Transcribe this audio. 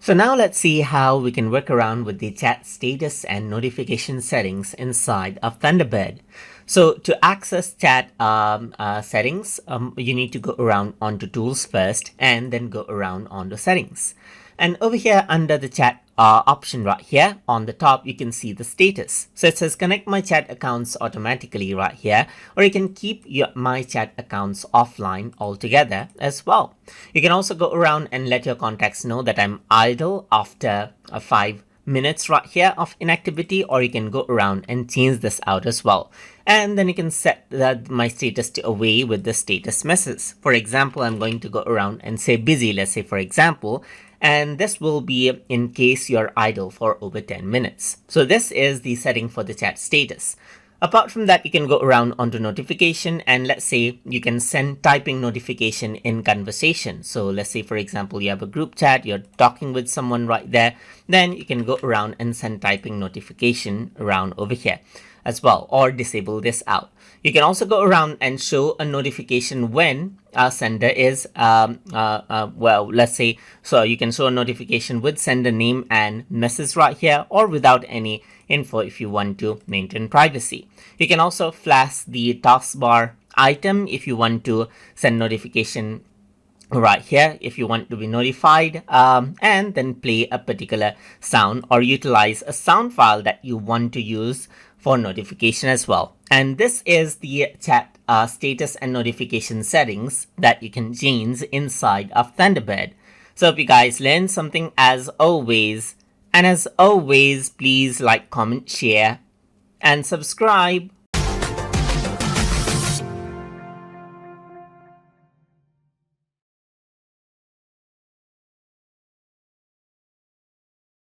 So now let's see how we can work around with the chat status and notification settings inside of Thunderbird. So to access chat settings, you need to go around onto tools first and then go around onto settings. And over here under the chat option right here on the top, you can see the status. So it says connect my chat accounts automatically right here, or you can keep my chat accounts offline altogether as well. You can also go around and let your contacts know that I'm idle after 5 minutes right here of inactivity, or you can go around and change this out as well. And then you can set my status to away with the status message. For example, I'm going to go around and say busy, let's say for example, and this will be in case you're idle for over 10 minutes. So this is the setting for the chat status. Apart from that, you can go around onto notification, and let's say you can send typing notification in conversation. So let's say, for example, you have a group chat, you're talking with someone right there, then you can go around and send typing notification around over here as well, or disable this out. You can also go around and show a notification when a sender is, well, let's say, so you can show a notification with sender name and message right here, or without any info if you want to maintain privacy. You can also flash the taskbar item if you want to send notification right here if you want to be notified, and then play a particular sound or utilize a sound file that you want to use for notification as well. And this is the chat status and notification settings that you can change inside of Thunderbird. So if you guys learned something as always, and as always, please like, comment, share, and subscribe.